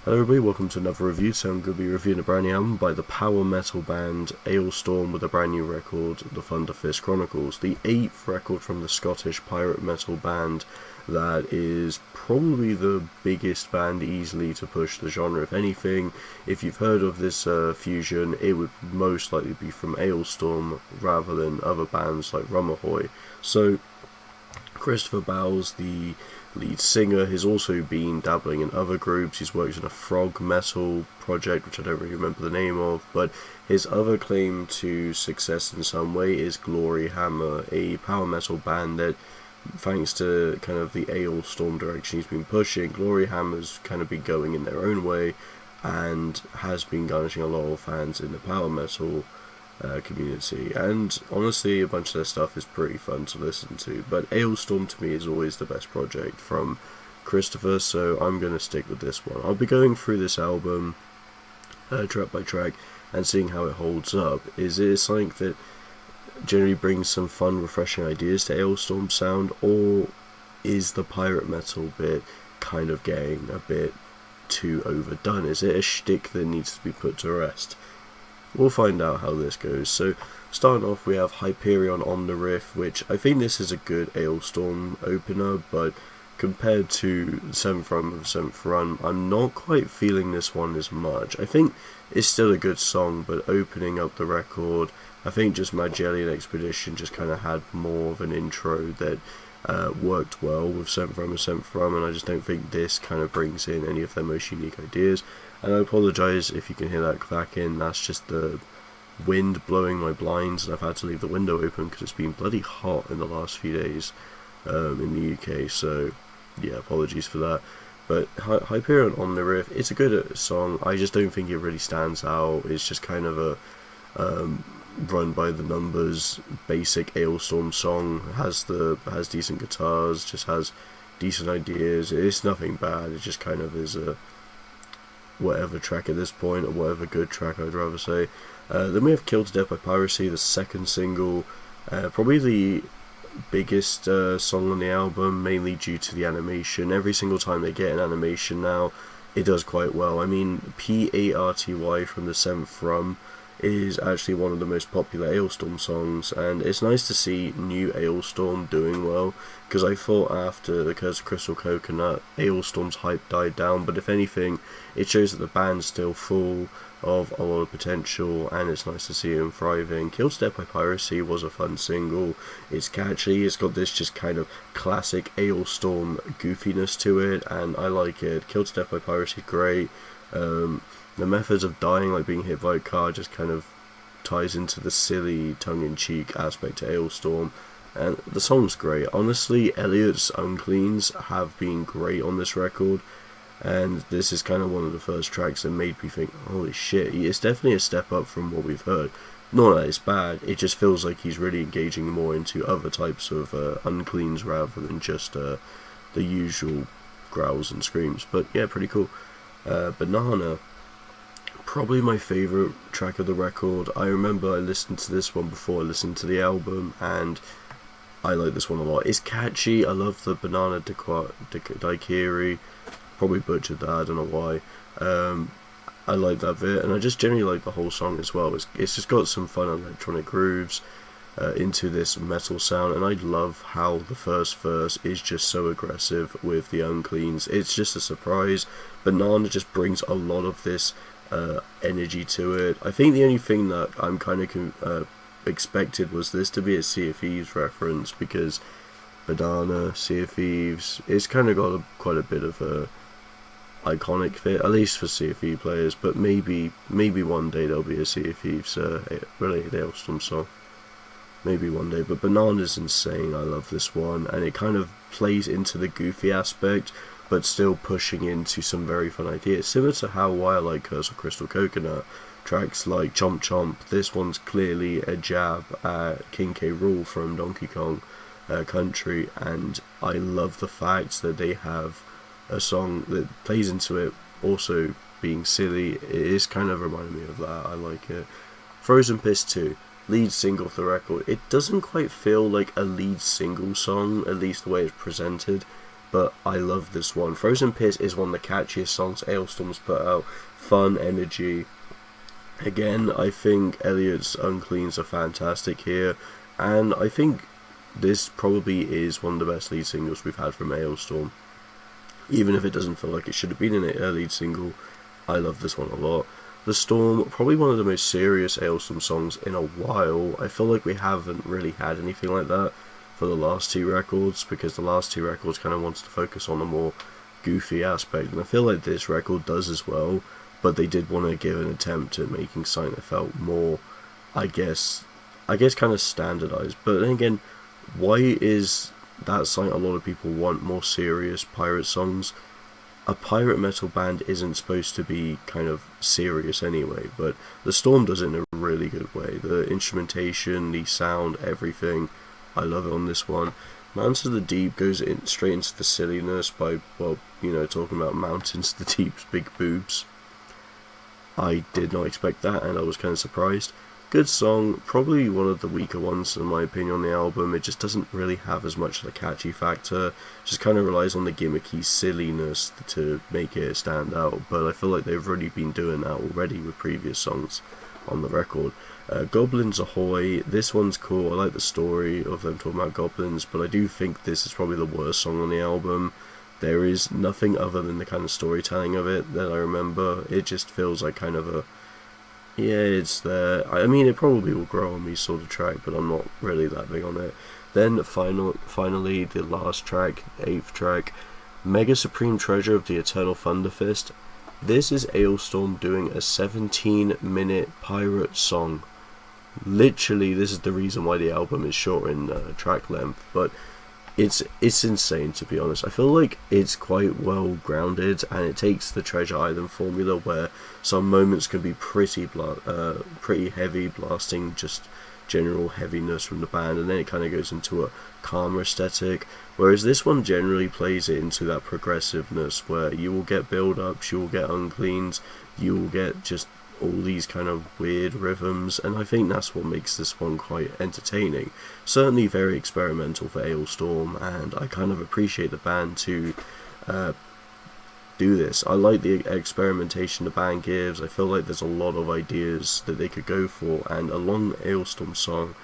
Hello everybody, welcome to another review. So I'm going to be reviewing a brand new album by the power metal band Alestorm with a brand new record, the Thunderfist Chronicles, the 8th record from the Scottish pirate metal band that is probably the biggest band easily to push the genre. If anything, if you've heard of this fusion, it would most likely be from Alestorm rather than other bands like Rumahoy. So Christopher Bowles, the lead singer, has also been dabbling in other groups. He's worked in a frog metal project, which I don't really remember the name of, but his other claim to success in some way is Gloryhammer, a power metal band that, thanks to kind of the Alestorm direction he's been pushing, Gloryhammer's kind of been going in their own way and has been garnishing a lot of fans in the power metal community, and honestly a bunch of their stuff is pretty fun to listen to, but Alestorm to me is always the best project from Christopher, so I'm going to stick with this one. I'll be going through this album track by track and seeing how it holds up. Is it something that generally brings some fun, refreshing ideas to Alestorm's sound, or is the pirate metal bit kind of getting a bit too overdone? Is it a shtick that needs to be put to rest? We'll find out how this goes. So, starting off, we have Hyperion Omniriff, which I think this is a good Alestorm opener, but compared to the 7th run of the 7th run, I'm not quite feeling this one as much. I think it's still a good song, but opening up the record, I think just Magellan Expedition just kind of had more of an intro that worked well with 7th run and 7th run, and I just don't think this kind of brings in any of their most unique ideas. And I apologise if you can hear that clacking, that's just the wind blowing my blinds, and I've had to leave the window open because it's been bloody hot in the last few days in the UK, so yeah, apologies for that. But Hyperion Omniriff, it's a good song, I just don't think it really stands out. It's just kind of a run by the numbers basic Alestorm song, has decent guitars, just has decent ideas. It's nothing bad, it just kind of is a whatever track at this point, or whatever good track I'd rather say. Then we have Killed to Death by Piracy, the second single, probably the biggest song on the album, mainly due to the animation. Every single time they get an animation now, it does quite well. I mean, P-A-R-T-Y from the 7th run is actually one of the most popular Alestorm songs, and it's nice to see new Alestorm doing well, because I thought after the Curse of Crystal Coconut, Alestorm's hype died down, but if anything, it shows that the band's still full of a lot of potential, and it's nice to see them thriving. Killed to Death by Piracy was a fun single. It's catchy, it's got this just kind of classic Alestorm goofiness to it, and I like it. Killed to Death by Piracy is great. The methods of dying, like being hit by a car, just kind of ties into the silly, tongue-in-cheek aspect to Alestorm, and the song's great. Honestly, Elliot's Uncleans have been great on this record, and this is kind of one of the first tracks that made me think, holy shit, it's definitely a step up from what we've heard. Not that it's bad, it just feels like he's really engaging more into other types of uncleans rather than just the usual growls and screams. But yeah, pretty cool. Banana, probably my favourite track of the record. I remember I listened to this one before I listened to the album, and I like this one a lot. It's catchy, I love the Banana Daiquiri, probably butchered that, I don't know why. I like that bit, and I just generally like the whole song as well. It's just got some fun electronic grooves into this metal sound, and I love how the first verse is just so aggressive with the uncleans. It's just a surprise. Banana just brings a lot of this energy to it. I think the only thing that I'm kind of expected was this to be a Sea of Thieves reference, because Banana, Sea of Thieves, it's kind of got quite a bit of a iconic fit, at least for Sea of Thieves players, but maybe one day there'll be a Sea of Thieves related Alestorm song. Maybe one day, but Banana's insane. I love this one, and it kind of plays into the goofy aspect, but still pushing into some very fun ideas. Similar to how I like Curse of Crystal Coconut, tracks like Chomp Chomp, this one's clearly a jab at King K. Rool from Donkey Kong Country, and I love the fact that they have a song that plays into it also being silly. It is kind of reminding me of that. I like it. Frozen Piss 2, lead single for the record. It doesn't quite feel like a lead single song, at least the way it's presented. but I love this one. Frozen Pit is one of the catchiest songs Alestorm's put out. Fun, energy. Again, I think Elliot's Uncleans are fantastic here, and I think this probably is one of the best lead singles we've had from Alestorm. Even if it doesn't feel like it should have been a lead single, I love this one a lot. The Storm, probably one of the most serious Alestorm songs in a while. I feel like we haven't really had anything like that for the last two records, because the last two records kind of wanted to focus on a more goofy aspect, and I feel like this record does as well, but they did want to give an attempt at making something that felt more, I guess kind of standardized. But then again, why is that something a lot of people want, more serious pirate songs? A pirate metal band isn't supposed to be kind of serious anyway, but the Storm does it in a really good way. The instrumentation, the sound, everything, I love it on this one. Mountains of the Deep goes straight into the silliness by, well, talking about Mountains of the Deep's big boobs. I did not expect that, and I was kind of surprised. Good song, probably one of the weaker ones in my opinion on the album. It just doesn't really have as much of the catchy factor, just kind of relies on the gimmicky silliness to make it stand out, but I feel like they've already been doing that already with previous songs on the record. Goblins Ahoy, this one's cool. I like the story of them talking about goblins, but I do think this is probably the worst song on the album. There is nothing other than the kind of storytelling of it that I remember. It just feels like kind of a, yeah, it's there. I mean, it probably will grow on me sort of track, but I'm not really that big on it. Then finally, the last track, 8th track, Mega Supreme Treasure of the Eternal Thunderfist. This is Alestorm doing a 17-minute pirate song. Literally, this is the reason why the album is short in track length, but it's insane, to be honest. I feel like it's quite well grounded, and it takes the Treasure Island formula where some moments can be pretty heavy, blasting just general heaviness from the band, and then it kind of goes into a calmer aesthetic, whereas this one generally plays it into that progressiveness where you will get build-ups, you will get uncleans, you will get just all these kind of weird rhythms, and I think that's what makes this one quite entertaining. Certainly very experimental for Alestorm, and I kind of appreciate the band to do this. I like the experimentation the band gives. I feel like there's a lot of ideas that they could go for, and a long Alestorm song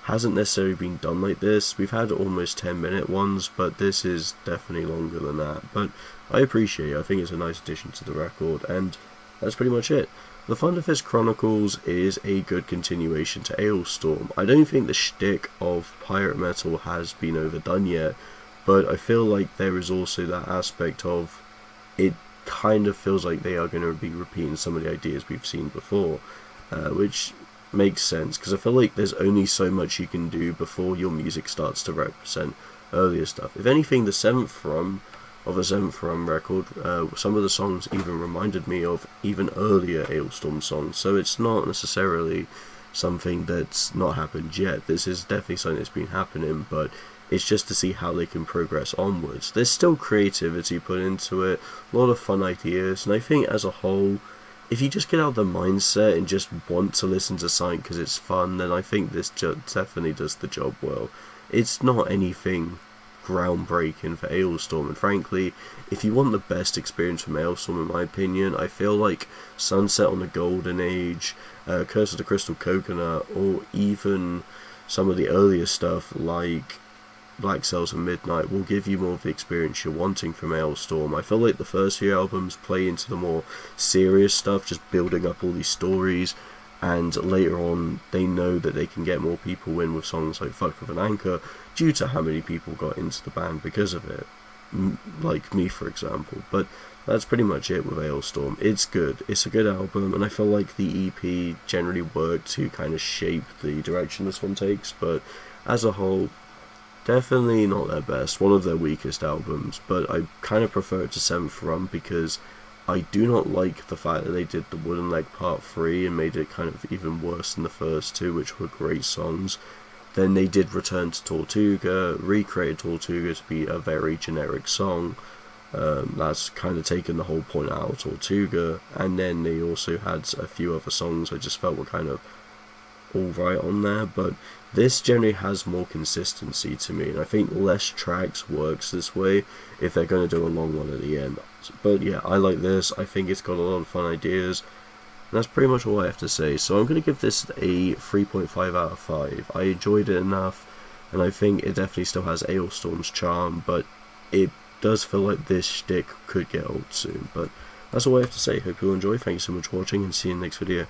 hasn't necessarily been done like this. We've had almost 10-minute ones, but this is definitely longer than that. But I appreciate it. I think it's a nice addition to the record, and that's pretty much it. The Thunderfist Chronicles is a good continuation to Alestorm. I don't think the shtick of pirate metal has been overdone yet, but I feel like there is also that aspect of it kind of feels like they are going to be repeating some of the ideas we've seen before, which makes sense, because I feel like there's only so much you can do before your music starts to represent earlier stuff. If anything, the Seventh Rum record, some of the songs even reminded me of even earlier Alestorm songs, so it's not necessarily something that's not happened yet. This is definitely something that's been happening, but it's just to see how they can progress onwards. There's still creativity put into it, a lot of fun ideas, and I think as a whole, if you just get out of the mindset and just want to listen to something because it's fun, then I think this definitely does the job well. It's not anything groundbreaking for Alestorm, and frankly, if you want the best experience from Alestorm, in my opinion, I feel like Sunset on the Golden Age, Curse of the Crystal Coconut, or even some of the earlier stuff like Black Cells and Midnight will give you more of the experience you're wanting from Alestorm. I feel like the first few albums play into the more serious stuff, just building up all these stories, and later on they know that they can get more people in with songs like Fuck With An Anchor due to how many people got into the band because of it, like me for example. But that's pretty much it with Alestorm. It's good, it's a good album, and I feel like the EP generally worked to kind of shape the direction this one takes, but as a whole, definitely not their best, one of their weakest albums. But I kind of prefer it to Seventh Rum because I do not like the fact that they did the Wooden Leg Part 3 and made it kind of even worse than the first two, which were great songs. Then they did Return to Tortuga, recreated Tortuga to be a very generic song. That's kind of taken the whole point out of Tortuga. And then they also had a few other songs I just felt were kind of alright on there, but this generally has more consistency to me, and I think less tracks works this way if they're going to do a long one at the end. But yeah, I like this. I think it's got a lot of fun ideas. And that's pretty much all I have to say. So I'm going to give this a 3.5 out of 5. I enjoyed it enough, and I think it definitely still has Alestorm's charm, but it does feel like this shtick could get old soon. But that's all I have to say. Hope you all enjoy. Thank you so much for watching, and see you in the next video.